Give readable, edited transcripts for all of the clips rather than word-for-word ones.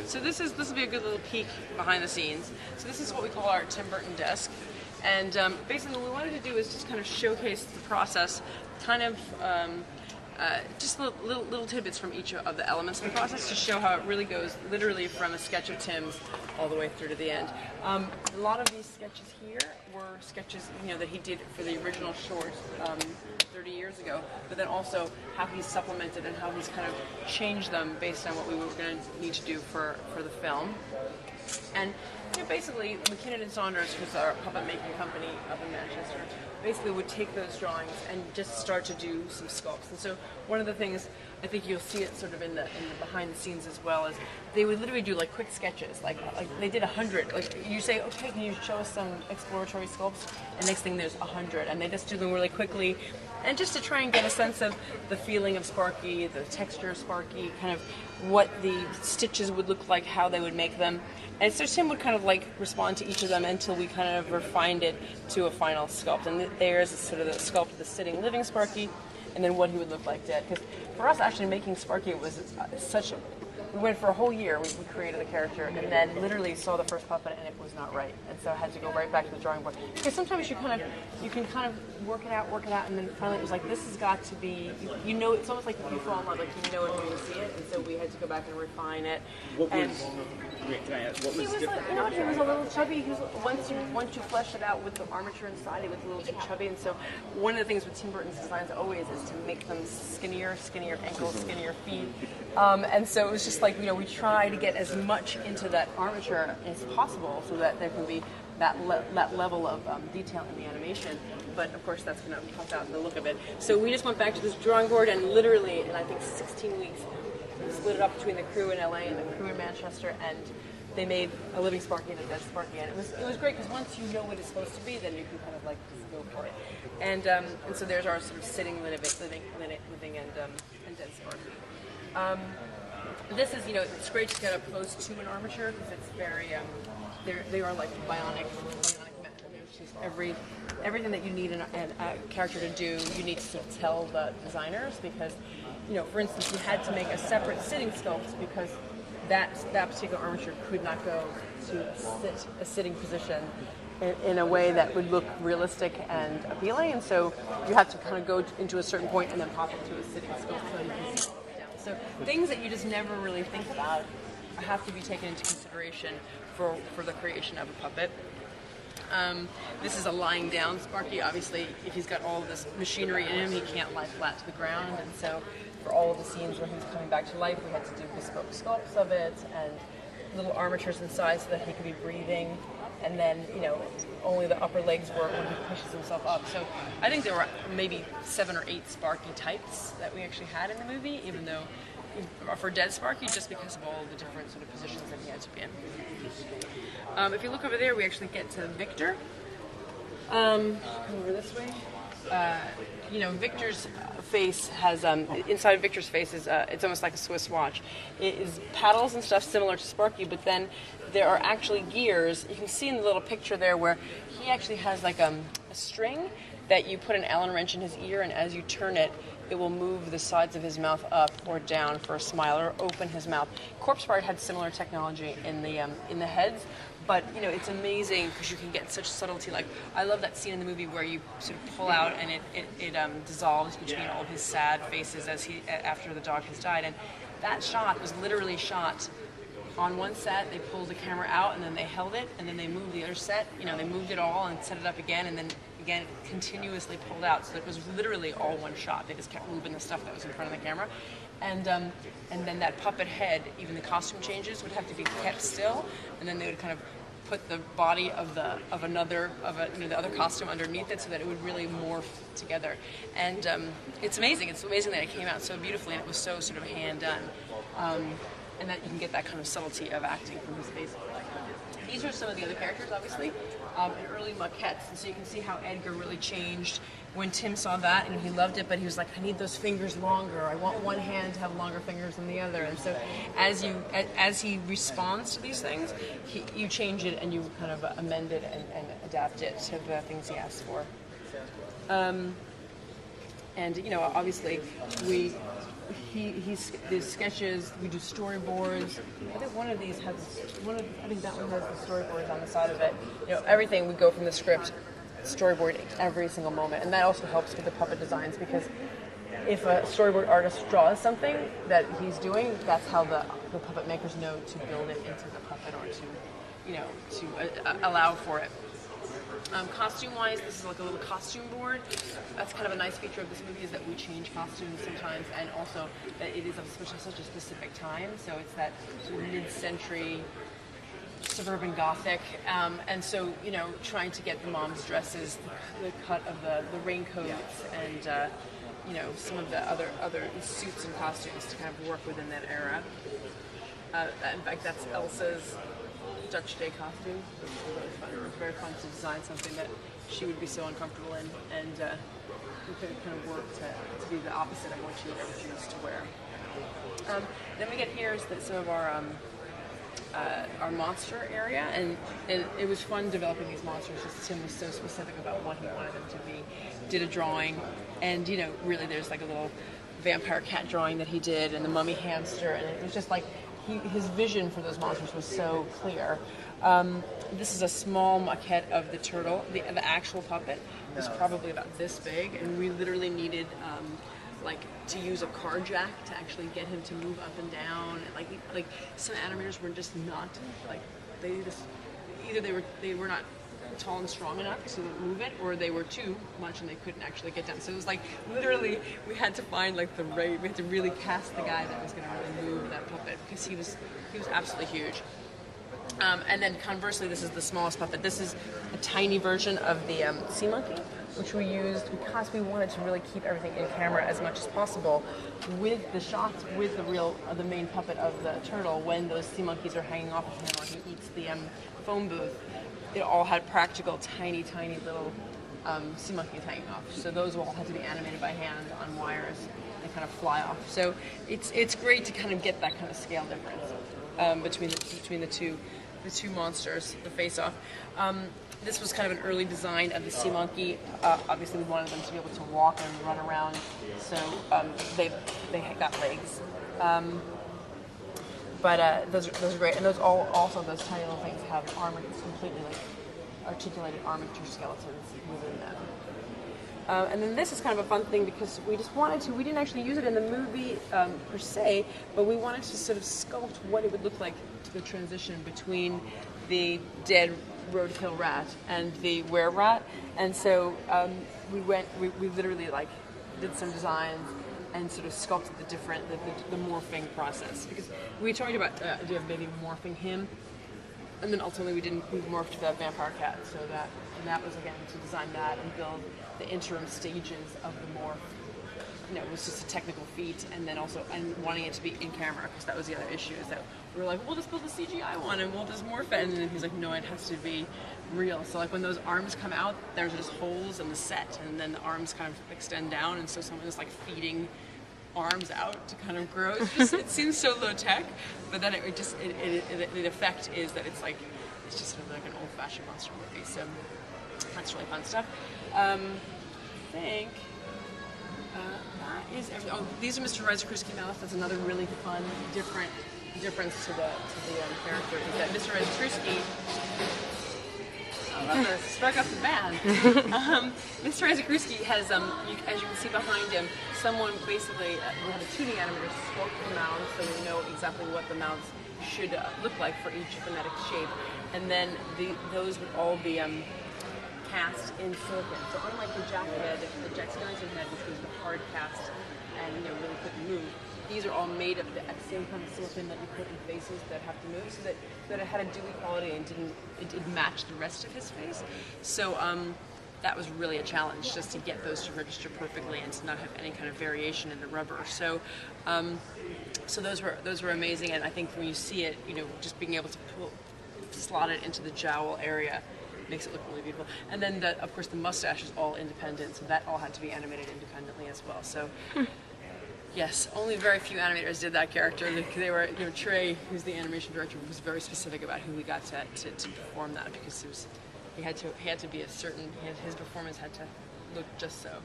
So this will be a good little peek behind the scenes. So this is what we call our Tim Burton desk, and basically what we wanted to do is just kind of showcase the process, kind of just little tidbits from each of the elements of the process to show how it really goes, literally from a sketch of Tim's all the way through to the end. A lot of these sketches here were sketches, that he did for the original short 30 years ago, but then also how he's supplemented and how he's kind of changed them based on what we were going to need to do for the film. And basically, McKinnon and Saunders, who's our puppet making company up in Manchester, basically would take those drawings and just start to do some sculpts. And so one of the things, I think you'll see it sort of in the behind the scenes as well, is they would literally do like quick sketches, like they did 100. Like you say, okay, can you show us some exploratory sculpts? And next thing there's 100, and they just do them really quickly, and just to try and get a sense of the feeling of Sparky, the texture of Sparky, kind of what the stitches would look like, how they would make them. And so Tim would kind of like respond to each of them until we kind of refined it to a final sculpt. And there's sort of the sculpt of the sitting, living Sparky, and then what he would look like dead. Because for us, actually making Sparky was such a... We went for a whole year, we created the character, and then literally saw the first puppet and it was not right. And so I had to go right back to the drawing board. Because sometimes you can kind of work it out, and then finally it was like, this has got to be, it's almost like you fall in love, like it when you see it. And so we had to go back and refine it. Can I ask, what was different? He was a little chubby. Once you flesh it out with the armature inside, he was a little too chubby. And so one of the things with Tim Burton's designs always is to make them skinnier ankles, skinnier feet. And so it was just like, we try to get as much into that armature as possible so that there can be that level of detail in the animation. But of course that's going to pop out in the look of it. So we just went back to this drawing board and literally in I think 16 weeks split it up between the crew in LA and the crew in Manchester, and they made a living Sparky and a dead Sparky, and it was great because once you know what it's supposed to be, then you can kind of like just go for it. And so there's our sort of sitting, living and dead Sparky. This is it's great to get up close to an armature because it's very they are like bionic men. There's just everything that you need a character to do, you need to tell the designers because. For instance, we had to make a separate sitting sculpt because that particular armature could not go to a sitting position in a way that would look realistic and appealing, and so you have to kind of go into a certain point and then pop it to a sitting sculpt so you can sit down. So things that you just never really think about have to be taken into consideration for the creation of a puppet. This is a lying down Sparky. Obviously, if he's got all of this machinery in him, he can't lie flat to the ground. And so for all of the scenes where he was coming back to life, we had to do bespoke sculpts of it and little armatures inside so that he could be breathing. And then, only the upper legs work when he pushes himself up. So I think there were maybe 7 or 8 Sparky types that we actually had in the movie, even though for dead Sparky, just because of all the different sort of positions that he had to be in. If you look over there, we actually get to Victor. Come over this way. Victor's face has, inside Victor's face is, it's almost like a Swiss watch. It is paddles and stuff similar to Sparky, but then there are actually gears. You can see in the little picture there where he actually has like a string that you put an Allen wrench in his ear, and as you turn it, it will move the sides of his mouth up or down for a smile, or open his mouth. Corpse Bride had similar technology in the heads, but it's amazing because you can get such subtlety. Like I love that scene in the movie where you sort of pull out and it dissolves between all his sad faces after the dog has died, and that shot was literally shot on one set. They pulled the camera out and then they held it, and then they moved the other set. They moved it all and set it up again, and then again continuously pulled out, so it was literally all one shot. They just kept moving the stuff that was in front of the camera, and then that puppet head, even the costume changes would have to be kept still, and then they would kind of put the body of the other costume underneath it so that it would really morph together. And it's amazing that it came out so beautifully, and it was so sort of hand done, and that you can get that kind of subtlety of acting from his face. These are some of the other characters, obviously, in early maquettes, and so you can see how Edgar really changed when Tim saw that, and he loved it, but he was like, I need those fingers longer. I want one hand to have longer fingers than the other. And so as he responds to these things, you change it and you kind of amend it and adapt it to the things he asks for. And obviously we there's sketches. We do storyboards. I think one of these has I think that one has the storyboards on the side of it. You know, everything we go from the script, storyboard every single moment, and that also helps with the puppet designs because if a storyboard artist draws something that he's doing, that's how the puppet makers know to build it into the puppet or to allow for it. Costume-wise, this is like a little costume board. That's kind of a nice feature of this movie is that we change costumes sometimes, and also that it is of such a specific time. So it's that sort of mid-century suburban Gothic, and so trying to get the mom's dresses, the cut of the raincoats, and some of the other suits and costumes to kind of work within that era. In fact, that's Elsa's Dutch Day costume, which was really fun. It was very fun to design something that she would be so uncomfortable in, and we could kind of work to be the opposite of what she would ever choose to wear. Then we get here is some of our monster area, and it was fun developing these monsters. Just Tim was so specific about what he wanted them to be. Did a drawing, and really there's like a little vampire cat drawing that he did, and the mummy hamster, and it was just like his vision for those monsters was so clear. This is a small maquette of the turtle. The actual puppet was probably about this big, and we literally needed to use a car jack to actually get him to move up and down. Like some animators were just not either they were not tall and strong enough to move it, or they were too much and they couldn't actually get down. So it was like literally we had to find we had to really cast the guy that was going to really move that puppet because he was absolutely huge. And then conversely, this is the smallest puppet. This is a tiny version of the sea monkey, which we used because we wanted to really keep everything in camera as much as possible with the shots with the main puppet of the turtle when those sea monkeys are hanging off of him or he eats the phone booth. It all had practical, tiny little sea monkeys hanging off. So those all had to be animated by hand on wires and kind of fly off. So it's great to kind of get that kind of scale difference between the two monsters, the face-off. This was kind of an early design of the sea monkey. Obviously, we wanted them to be able to walk and run around, so they got legs. But those are great, and those tiny little things have completely articulated armature skeletons within them. And then this is kind of a fun thing because we just wanted to. We didn't actually use it in the movie per se, but we wanted to sort of sculpt what it would look like to the transition between the dead roadkill rat and the were-rat. And so we literally did some designs and sort of sculpted the morphing process, because we talked about the idea of maybe morphing him, and then ultimately we morphed the vampire cat, and that was again to design that and build the interim stages of the morph. It was just a technical feat, and then also wanting it to be in camera, because that was the other issue, is that we were like, we'll just build a CGI one and we'll just morph it, and then he's like, no, it has to be real. So when those arms come out, there's just holes in the set, and then the arms kind of extend down, and so someone is feeding arms out to kind of grow. It seems so low tech, but then the effect is that it's just sort of like an old-fashioned monster movie. So that's really fun stuff. I think that is everything. Oh, these are Mr. Rizakrewski mouth. That's another really fun, difference to the character, is that Mr. Rizakrewski struck up the band. Mr. Rizakrewski has, as you can see behind him, someone basically, we have a 2D animator sculpt the mouths so we know exactly what the mouths should look like for each phonetic shape, and then those would all be cast in silicon. So unlike the Jack Skellington head, which was the hard cast and really couldn't move, these are all made of the same kind of silicon that you put in faces that have to move, so that it had a dewy quality and it didn't match the rest of his face. So that was really a challenge, just to get those to register perfectly and to not have any kind of variation in the rubber. So those were amazing, and I think when you see it, just being able to slot it into the jowl area makes it look really beautiful. And then of course the mustache is all independent, so that all had to be animated independently as well. So. Yes, only very few animators did that character. They were, Trey, who's the animation director, was very specific about who we got to perform that, because he had to be a certain. His performance had to look just so.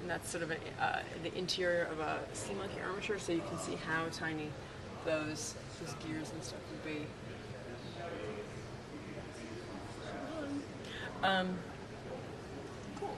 and that's sort of the interior of a sea monkey armature, so you can see how tiny those gears and stuff would be. Cool.